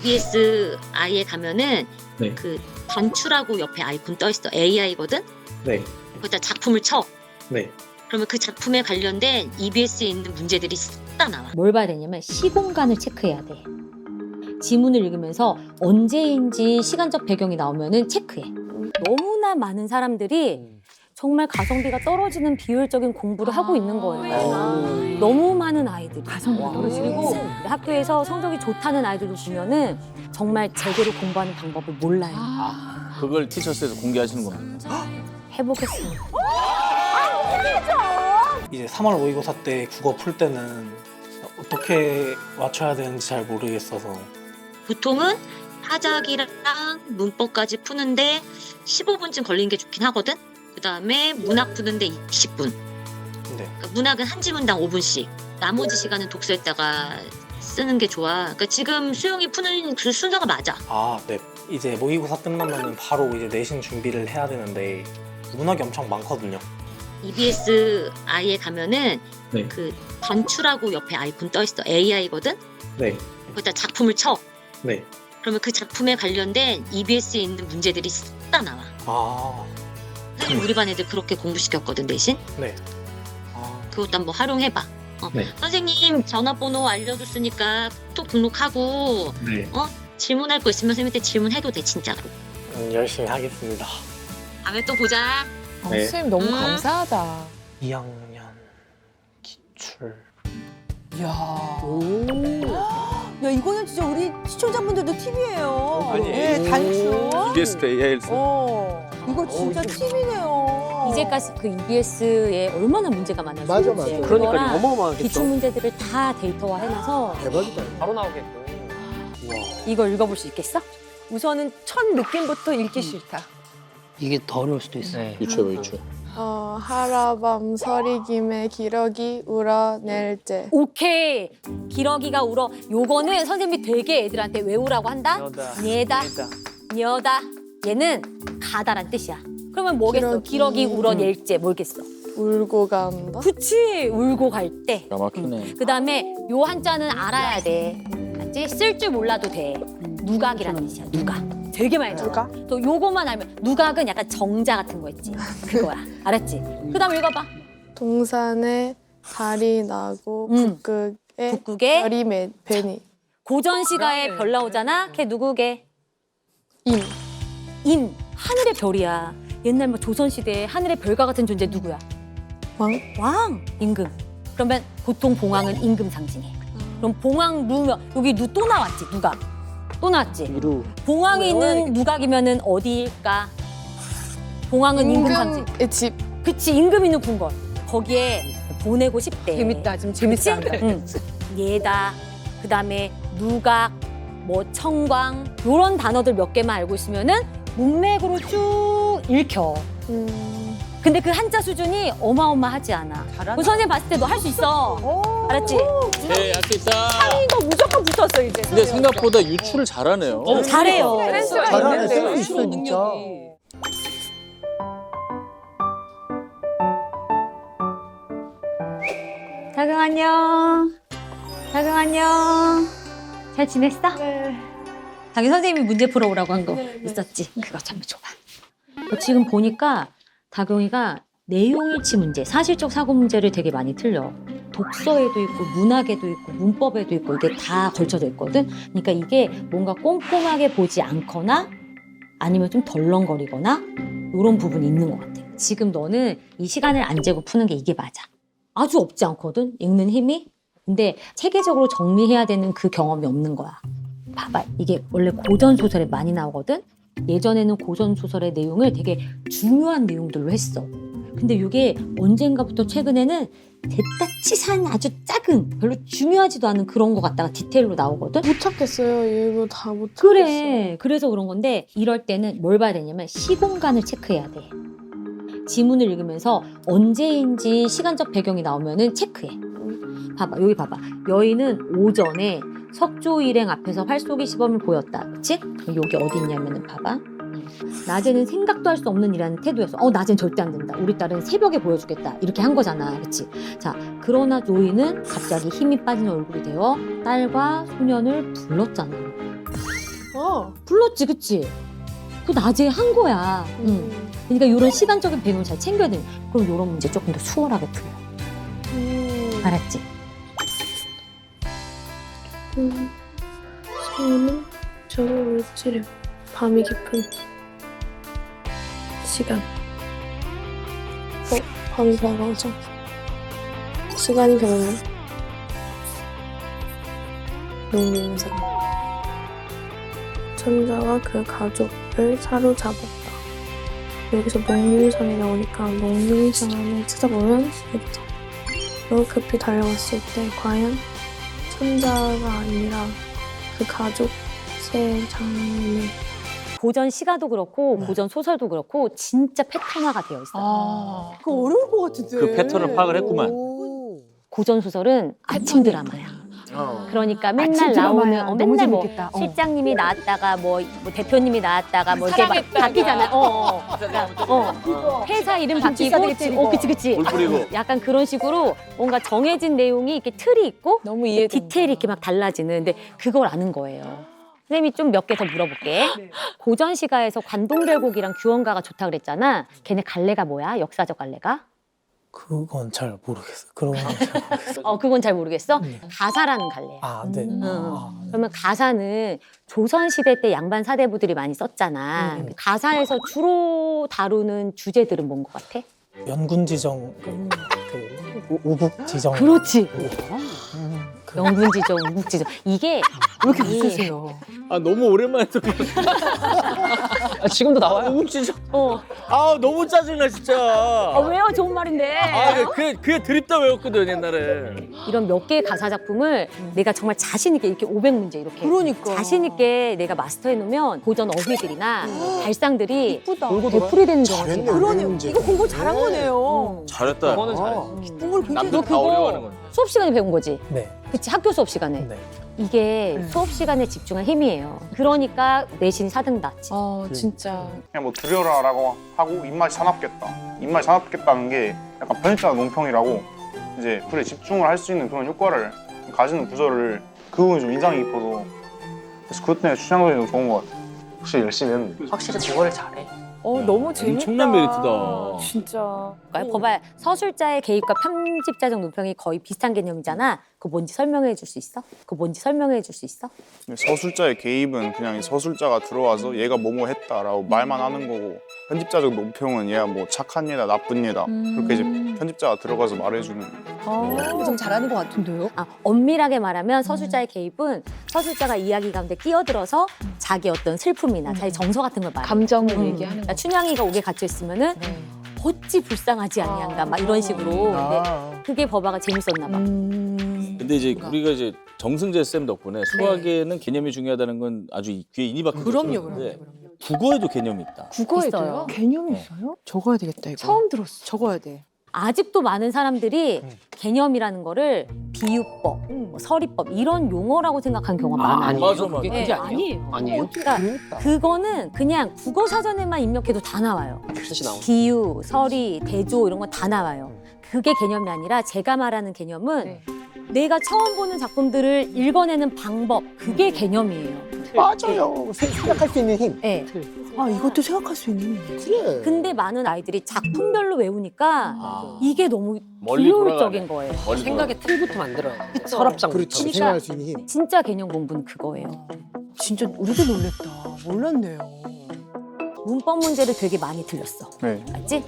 EBS 아이에 가면은 네. 그 단추라고 옆에 아이콘 떠 있어. AI거든. 네. 거기다 작품을 쳐. 네. 그러면 그 작품에 관련된 EBS에 있는 문제들이 싹 나와. 뭘 봐야 되냐면 시공간을 체크해야 돼. 지문을 읽으면서 언제인지 시간적 배경이 나오면은 체크해. 너무나 많은 사람들이 정말 가성비가 떨어지는 비효율적인 공부를 하고 있는 거예요. 너무 많은 아이들이. 가성비가 떨어지고 학교에서 성적이 좋다는 아이들도 보면은 정말 제대로 공부하는 방법을 몰라요. 그걸 티셔츠에서 공개하시는 겁니다. 해보겠습니다. 이제 3월 모의고사 때 국어 풀 때는 어떻게 맞춰야 되는지 잘 모르겠어서 보통은 하작이랑 문법까지 푸는데 15분쯤 걸리는 게 좋긴 하거든. 그 다음에 문학 푸는데 20분. 네. 그러니까 문학은 한 지문당 5분씩. 나머지 시간은 독서했다가 쓰는 게 좋아. 그러니까 지금 수영이 푸는 그 순서가 맞아. 아, 네. 이제 모의고사 끝나면 바로 이제 내신 준비를 해야 되는데 문학이 엄청 많거든요. EBS 아이에 가면은 네. 그 단추라고 옆에 아이콘 떠 있어. AI거든. 네. 거기다 작품을 쳐. 네. 그러면 그 작품에 관련된 EBS에 있는 문제들이 싹 다 나와. 아, 선생님 우리 반 애들 그렇게 공부시켰거든 대신. 네. 아, 그것도 한번 활용해봐. 네. 선생님 전화번호 알려줬으니까 또 등록하고 네. 질문할 거 있으면 선생님한테 질문해도 돼 진짜로. 열심히 하겠습니다. 다음에 또 보자. 네. 선생님 너무 음. 감사하다. 2학년 기출. 이야. 야, 이거는 진짜 우리 시청자분들도 팁이에요. 아니, 예, 단추. EBS 때 AI를 이거 진짜 팁이네요. 이제까지 그 EBS에 얼마나 문제가 많았어요. 맞아, 맞아. 그러니까 어마어마하겠죠. 기출 문제들을 다 데이터화해놔서 대박이다. 바로 나오겠고. 이거 읽어볼 수 있겠어? 우선은 첫 느낌부터 읽기 싫다. 이게 더 어려울 수도 있어요. 유추, 유추. 하라밤 서리김에 기러기 울어낼제. 오케이. 기러기가 울어. 요거는 선생님이 되게 애들한테 외우라고 한다. 니다 녀다. 얘는 가다란 뜻이야. 그러면 뭐겠어? 기러기 울어낼제 뭐겠어? 울고 간다. 그치. 울고 갈 때. 기가 막히네. 그다음에 요 한자는 알아야 돼. 맞지? 쓸 줄 몰라도 돼. 누각이라는 뜻이야. 누각. 되게 많이 나와. 또 요거만 알면 누각은 약간 정자 같은 거 있지. 그거야. 알았지? 그다음 읽어봐. 동산에 달이 나고 북극에 북극에 별이 배니. 고전시가에 별 나오잖아. 걔 누구게? 임. 임. 하늘의 별이야. 옛날 뭐 조선시대에 하늘의 별과 같은 존재 누구야? 왕. 왕. 임금. 그러면 보통 봉황은 임금 상징해. 그럼 봉황 루면 여기 누 또 나왔지. 누각. 또 나왔지. 이루. 봉황이 있는 누각이면은 어디일까? 봉황은 임금 상징. 임금의 집. 그치. 임금 있는 궁궐. 거기에 보내고 싶대. 재밌다. 지금 재밌다. 응. 예다. 그다음에 누각, 뭐 청광 요런 단어들 몇 개만 알고 있으면은 문맥으로 쭉 읽혀. 근데 그 한자 수준이 어마어마하지 않아. 그 선생님 봤을 때 너 할 수 있어. 알았지? 네, 할 수 있다. 이거 무조건 붙었어, 이제. 근데 생각보다 유추를 잘하네요. 잘해요. 센스가 잘하네, 있는데. 센스 있어, 진짜. 자경 안녕. 자경 안녕. 잘 지냈어? 네. 자기 선생님이 문제 풀어오라고 한 거 있었지? 그거 좀 줘봐. 지금 보니까 다경이가 내용일치 문제, 사실적 사고 문제를 되게 많이 틀려. 독서에도 있고 문학에도 있고 문법에도 있고 이게 다 걸쳐져 있거든. 그러니까 이게 뭔가 꼼꼼하게 보지 않거나 아니면 좀 덜렁거리거나 이런 부분이 있는 것 같아. 지금 너는 이 시간을 안 재고 푸는 게 이게 맞아. 아주 없지 않거든, 읽는 힘이. 근데 체계적으로 정리해야 되는 그 경험이 없는 거야. 봐봐, 이게 원래 고전 소설에 많이 나오거든. 예전에는 고전 소설의 내용을 되게 중요한 내용들로 했어. 근데 이게 언젠가부터 최근에는 대따치산 아주 작은 별로 중요하지도 않은 그런 거 갖다가 디테일로 나오거든. 못 찾겠어요. 이거 다 못 찾겠어요. 그래. 그래서 그런 건데 이럴 때는 뭘 봐야 되냐면 시공간을 체크해야 돼. 지문을 읽으면서 언제인지 시간적 배경이 나오면은 체크해. 봐봐, 여기 봐봐. 여인은 오전에 석조 일행 앞에서 활쏘기 시범을 보였다. 그치? 여기 어디 있냐면은 봐봐. 낮에는 생각도 할 수 없는 일하는 태도였어. 낮엔 절대 안 된다. 우리 딸은 새벽에 보여주겠다. 이렇게 한 거잖아. 그치? 자, 그러나 노인은 갑자기 힘이 빠진 얼굴이 되어 딸과 소년을 불렀잖아. 불렀지, 그치? 그 낮에 한 거야. 그러니까 이런 시간적인 배경을 잘 챙겨야 돼. 그럼 이런 문제 조금 더 수월하게 풀려. 알았지? 소는 저를 외치려 밤이 깊은 시간. 밤이 밝아서 시간이 변하는 농민상. 천자가 그 가족을 사로잡았다. 여기서 농민상이 나오니까 농민상을 찾아보면 되겠다. 너 급히 달려갔을 때 과연 천자가 아니라 그 가족 세 장면. 고전 시가도 그렇고 고전 소설도 그렇고 진짜 패턴화가 되어 있어요. 그거 어려울 것 같은데. 그 패턴을 파악을 했구만. 고전 소설은 아침 드라마야. 그러니까 맨날 나오는 너무 맨날 뭐 재밌겠다. 실장님이 나왔다가 뭐 대표님이 나왔다가 뭐 이렇게 막 바뀌잖아. 회사 이름 바뀌고, 그치. 물 뿌리고. 약간 그런 식으로 뭔가 정해진 내용이 이렇게 틀이 있고 너무 이해. 디테일이 이렇게 막 달라지는. 근데 그걸 아는 거예요. 선생님이 좀 몇 개 더 물어볼게. 고전 시가에서 관동별곡이랑 규원가가 좋다 그랬잖아. 걔네 갈래가 뭐야? 역사적 갈래가? 그건 잘 모르겠어요. 그런 건 잘 모르겠어요. 그건 잘 모르겠어. 네. 가사라는 갈래야. 아, 네. 그러면 가사는 조선시대 때 양반 사대부들이 많이 썼잖아. 가사에서 주로 다루는 주제들은 뭔 것 같아? 연군지정, 우국지정. 그렇지. 영군지정, 우국지정. 이게 왜 이렇게 무서우세요? 아 너무 오랜만에 들어. 지금도 나와요. 너무 진짜. 아 너무 짜증나 진짜. 왜요? 좋은 말인데. 그게 드립다 외웠거든 옛날에. 이런 몇 개의 가사 작품을 내가 정말 자신 있게 이렇게 500문제 이렇게 그러니까. 자신 있게 내가 마스터해 놓으면 고전 어휘들이나 발상들이 예쁘다. 되풀이 되는 경우가 되게 많아. 그러네요. 이거 공부 잘한 거네요. 잘했다. 그거는 잘했어. 공부를 굉장히 남들 다 어려워하는 건. 수업 시간에 배운 거지. 네. 그치, 학교 수업 시간에. 네. 이게 수업 시간에 집중한 힘이에요. 그러니까 내신이 4등 났지. 진짜. 그냥 뭐 들여라라고 하고 입맛이 사납겠다. 입맛이 사납겠다는 게 약간 편입자 논평이라고 이제 글에 집중을 할 수 있는 그런 효과를 가지는 구절을 그 부분이 좀 인상이 깊어서 그래서 그것 때문에 추천하기 좋은 것 같아요. 확실히 열심히 했는데. 확실히 국어를 잘해. 너무 재밌다. 엄청난 메리트다. 진짜. 봐봐, 서술자의 개입과 편집자적 논평이 거의 비슷한 개념이잖아. 그거 뭔지 설명해 줄 수 있어? 서술자의 개입은 그냥 이 서술자가 들어와서 얘가 뭐뭐 했다라고 말만 하는 거고 편집자적 논평은 얘가 뭐 착한 얘다 나쁜 얘다 그렇게 이제 편집자가 들어가서 말해주는. 좀 잘하는 것 같은데요? 엄밀하게 말하면 서술자의 개입은 서술자가 이야기 가운데 끼어들어서 자기 어떤 슬픔이나 자기 정서 같은 걸 말해. 감정을 얘기하는 그러니까 춘향이가 옥에 갇혀 있으면은 어찌 불쌍하지 아니한가 막 이런 식으로. 근데 그게 버바가 재밌었나 봐. 근데 이제 우리가 이제 정승재 쌤 덕분에 수학에는 개념이 중요하다는 건 아주 귀에 인이 박힌 그럼요. 국어에도 개념이 있다. 있어요. 개념이 있어요? 적어야 되겠다, 이거. 처음 들었어. 적어야 돼. 아직도 많은 사람들이 개념이라는 거를 비유법, 뭐 서리법 이런 용어라고 생각하는 경우가 많아요. 아니에요. 맞아. 그게 네, 아니에요. 아니에요? 그러니까 그거는 그냥 국어 사전에만 입력해도 다 나와요. 뜻이 나오죠. 비유, 서리, 대조 이런 건 다 나와요. 그게 개념이 아니라 제가 말하는 개념은 내가 처음 보는 작품들을 읽어내는 방법, 그게 개념이에요. 맞아요. 생각할 수 있는 힘. 네. 이것도 생각할 수 있는. 그래. 근데 많은 아이들이 작품별로 외우니까 이게 너무 멀리 비효율적인 돌아가네. 거예요. 멀리 생각의 틀부터 만들어야 돼. 서랍장. 그렇지. 생각할 수 있는 힘. 진짜 개념 공부는 그거예요. 진짜 우리도 놀랬다. 몰랐네요. 문법 문제를 되게 많이 틀렸어. 네. 맞지?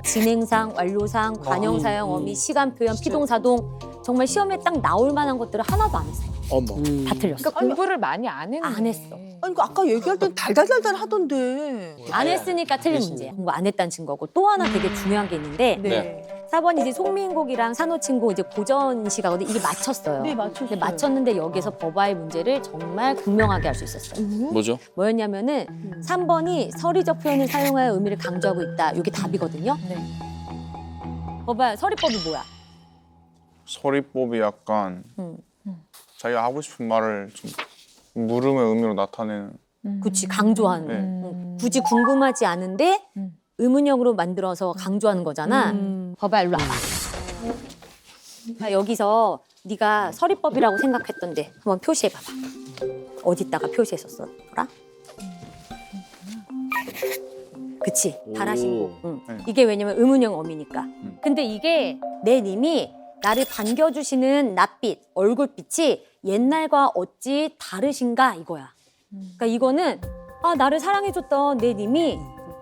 진행상, 완료상, 관형사형, 어미, 시간 표현, 피동사동 정말 시험에 딱 나올 만한 것들을 하나도 안 했어. 다 틀렸어. 그러니까 공부를 많이 안 했네. 안 했어. 아니, 아까 얘기할 땐 달달달달 하던데. 안 했으니까 틀린 문제야. 공부 안 했다는 증거고. 또 하나 되게 중요한 게 있는데 네. 4번 이제 송민곡이랑 산호친곡 이제 고전 시가거든. 이게 맞췄어요. 네, 맞췄어요. 근데 맞췄는데 여기서 버바의 문제를 정말 분명하게 할 수 있었어요. 뭐죠? 뭐였냐면은 3번이 서리적 표현을 사용하여 의미를 강조하고 있다. 이게 답이거든요. 버바야, 서리법이 뭐야? 서리법이 약간 자기가 하고 싶은 말을 좀 물음의 의미로 나타내는. 그치, 강조하는. 네. 굳이 궁금하지 않은데 의문형으로 만들어서 강조하는 거잖아. 봐봐, 일로 와봐. 자, 여기서 네가 서리법이라고 생각했던데 한번 표시해봐봐. 어디다가 표시했었더라? 그치, 달아신고. 오. 응. 네. 이게 왜냐면 의문형 어미니까. 근데 이게 내 님이 나를 반겨주시는 낯빛, 얼굴빛이 옛날과 어찌 다르신가 이거야. 그러니까 이거는 나를 사랑해줬던 내 님이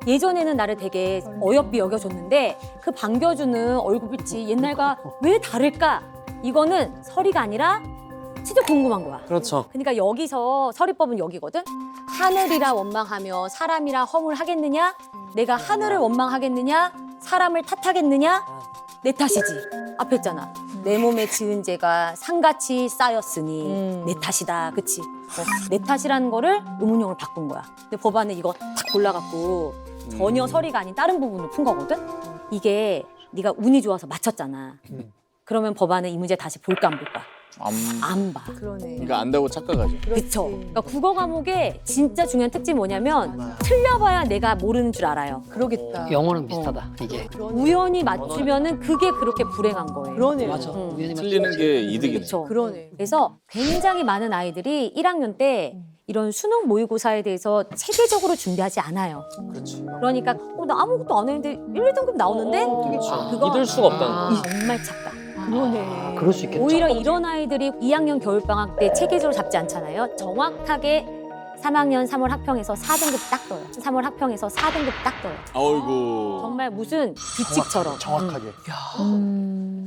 예전에는 나를 되게 어여삐 여겨줬는데 그 반겨주는 얼굴빛이 옛날과 왜 다를까? 이거는 설이가 아니라 진짜 궁금한 거야. 그렇죠. 그러니까 여기서 서리법은 여기거든. 하늘이라 원망하며 사람이라 허물하겠느냐? 내가 하늘을 원망하겠느냐? 사람을 탓하겠느냐? 내 탓이지. 앞에 했잖아. 내 몸에 지은 죄가 산같이 쌓였으니 내 탓이다. 그치? 내 탓이라는 거를 의문형으로 바꾼 거야. 근데 법안은 이거 딱 골라갖고 전혀 서리가 아닌 다른 부분을 푼 거거든. 이게 네가 운이 좋아서 맞췄잖아. 그러면 법안은 이 문제 다시 볼까 안 볼까? 안 봐. 그러네. 그러니까 안다고 착각하죠. 그쵸. 그러니까 국어 과목의 진짜 중요한 특징이 뭐냐면 틀려봐야 내가 모르는 줄 알아요. 그러겠다. 영어랑 비슷하다 이게. 우연히 맞추면은 그게 그렇게 불행한 거예요. 그러네. 맞아. 응. 우연히 틀리는 게 이득이네. 그쵸. 그러네. 그래서 굉장히 많은 아이들이 1학년 때 이런 수능 모의고사에 대해서 체계적으로 준비하지 않아요. 그렇지. 그러니까 나 아무것도 안 했는데 1, 2등급 나오는데 그거 믿을 수가 없다는 거. 정말 착각. 그러네. 그럴 수 있겠다. 오히려 이런 아이들이 2학년 겨울방학 때 체계적으로 잡지 않잖아요. 정확하게 3학년 3월 학평에서 4등급 딱 떠요. 3월 학평에서 4등급 딱 떠요. 아이고. 정말 무슨 규칙처럼. 정확하게.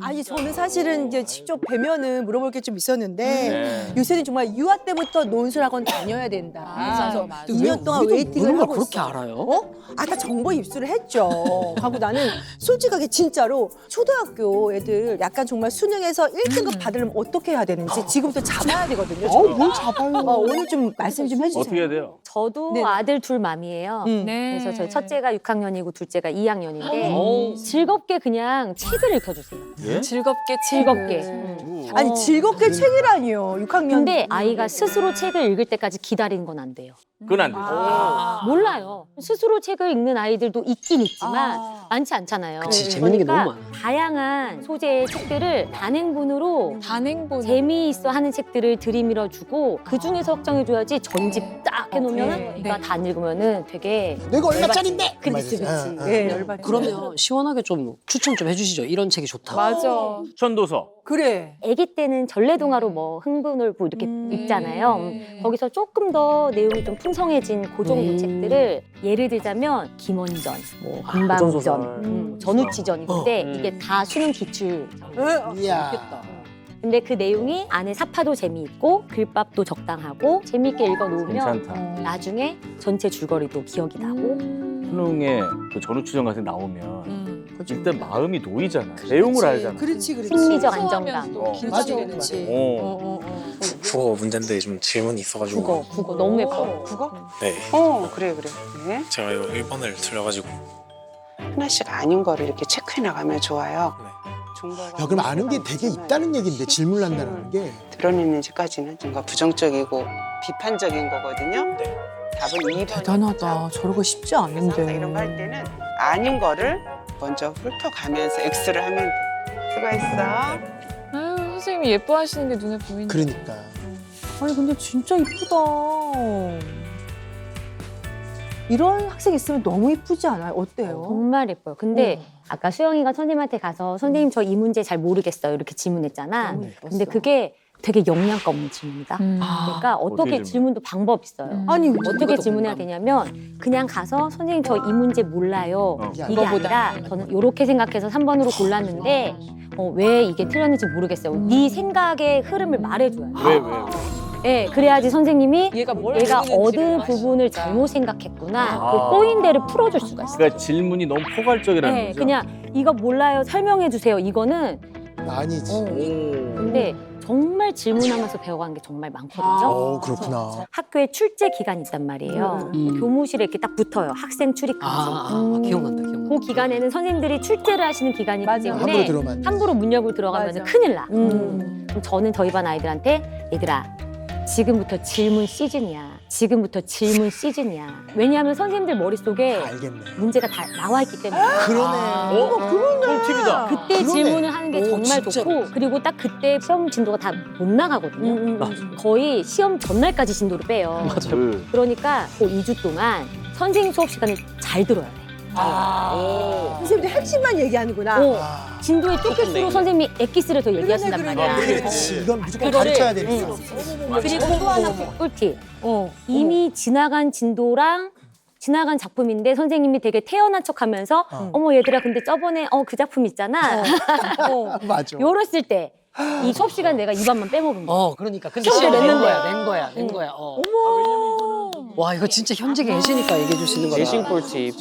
아니 저는 사실은 이제 직접 뵈면은 물어볼 게 좀 있었는데 네. 요새는 정말 유아 때부터 논술학원 다녀야 된다. 맞아요, 그래서 2년 동안 웨이팅을 그런 걸 하고 그렇게 있어. 알아요? 다 정보 입수를 했죠. 하고 나는 솔직하게 진짜로 초등학교 애들 약간 정말 수능에서 1등급 받으려면 어떻게 해야 되는지 지금부터 잡아야 되거든요. 뭘 잡아요. 오늘 좀 말씀 좀 해주세요. 어떻게 해야 돼요? 저도 네. 아들 둘 맘이에요. 그래서 저희 첫째가 6학년이고 둘째가 2학년인데 즐겁게 그냥 책을 읽혀주세요. 예? 즐겁게 즐겁게. 아니 즐겁게 책이라니요. 6학년. 근데 아이가 스스로 책을 읽을 때까지 기다리는 건 안 돼요. 그건 안 되죠. 몰라요. 스스로 책을 읽는 아이들도 있긴 있지만 많지 않잖아요. 그치, 재밌는 게 너무 많아. 다양한 소재의 책들을 단행본으로 단행본 재미있어 하는 책들을 들이밀어주고 그 중에서 확정해줘야지 전집 딱 해놓으면은 이거 다 안 읽으면은 되게 내가 얼마짜린데? 그렇지 그렇지. 네, 열받죠. 그러면 시원하게 좀 추천 좀 해주시죠. 이런 책이 좋다. 맞아. 추천도서. 그래. 아기 때는 전래동화로 뭐 흥분을보 이렇게 읽잖아요. 거기서 조금 더 내용이 좀 풍성해진 그 정도 책들을 예를 들자면 김원전, 뭐 금방전, 전우치전인데 이게 다 수능 기출. 이야. 근데 그 내용이 안에 사파도 재미있고 글밥도 적당하고 재미있게 읽어놓으면 괜찮다. 나중에 전체 줄거리도 기억이 나고 수능에 그 전우추전 같은 게 나오면 일단 마음이 놓이잖아. 내용을 알잖아. 그렇지. 심리적 안정감. 맞아. 그렇지. 국어 문제인데 좀 질문이 있어가지고. 국어 너무 예뻐. 국어? 네. 그래. 네. 제가 이거 1번을 틀려가지고. 하나씩 아닌 거를 이렇게 체크해 나가면 좋아요. 네. 중거가 야, 그럼 아는 게 되게 있다는 얘긴데 질문을 한다는 게. 드러내는지까지는 뭔가 부정적이고 비판적인 거거든요. 네. 답은 2번. 대단하다. 저러고 쉽지 이런 거 않은데. 할 때는 아닌 거를 먼저 훑어가면서 X를 하면 돼. 수고했어. 아유, 선생님이 예뻐하시는 게 눈에 보이네. 그러니까. 아니 근데 진짜 이쁘다. 이런 학생 있으면 너무 이쁘지 않아요? 어때요? 정말 예뻐요. 근데 아까 수영이가 선생님한테 가서 선생님 저 이 문제 잘 모르겠어요 이렇게 질문했잖아. 근데 그게 되게 영양가 없는 질문이다. 그러니까 어떻게 질문? 질문도 방법이 있어요. 아니 어떻게 질문해야 되냐면 그냥 가서 선생님 저 이 문제 몰라요. 이게 아니라 저는 이렇게 생각해서 3번으로 골랐는데 왜 이게 틀렸는지 모르겠어요. 네 생각의 흐름을 말해줘야 돼. 왜? 네, 그래야지 선생님이 얘가 뭘 얘가 모르는지를 얻은 알 수 부분을 있다. 잘못 생각했구나. 아. 그 꼬인 데를 풀어줄 수가 있어요. 그러니까 질문이 너무 포괄적이라는 네, 거죠. 그냥 이거 몰라요. 설명해 주세요. 이거는 아니지. 근데 정말 질문하면서 배워가는 게 정말 많거든요. 그렇구나. 학교에 출제 기간이 있단 말이에요. 교무실에 이렇게 딱 붙어요. 학생 출입금지. 기억난다, 기억난다. 그 기간에는 선생님들이 출제를 하시는 기간이기 함부로 때문에 들어오면 안 돼. 함부로 문 열고 들어가면 맞아. 큰일 나. 그럼 저는 저희 반 아이들한테 얘들아 지금부터 질문 시즌이야. 지금부터 질문 시즌이야. 왜냐하면 선생님들 머릿속에 다 알겠네. 문제가 다 나와 있기 때문에. 그러네. 꿀팁이다. 그때 그러네. 질문을 하는 게 정말 진짜. 좋고 그리고 딱 그때 시험 진도가 다 못 나가거든요. 거의 시험 전날까지 진도를 빼요. 맞아요. 그러니까 그 2주 동안 선생님 수업 시간을 잘 들어야 돼. 선생님들 핵심만 얘기하는구나. 아, 진도에 쫓길수록 선생님이 엑기스를 더 얘기하신단 그러네, 말이야. 그러네. 그렇지. 이건 무조건 그거를- 가르쳐야 되는 응. 거. 그리고 또 하나 꿀팁. 이미 지나간 진도랑 지나간 작품인데 선생님이 되게 태연한 척하면서 어머 얘들아 근데 저번에 그 작품 있잖아. 맞아. 요랬을 때 이 수업 시간 내가 입안만 빼먹은 거야. 그러니까. 근데 시험을 시험을 낸 낸 거야. 낸 거야. 어머. 와, 이거 진짜 현직에 계시니까 얘기해 줄 수 있는 거다. 내신 꿀팁.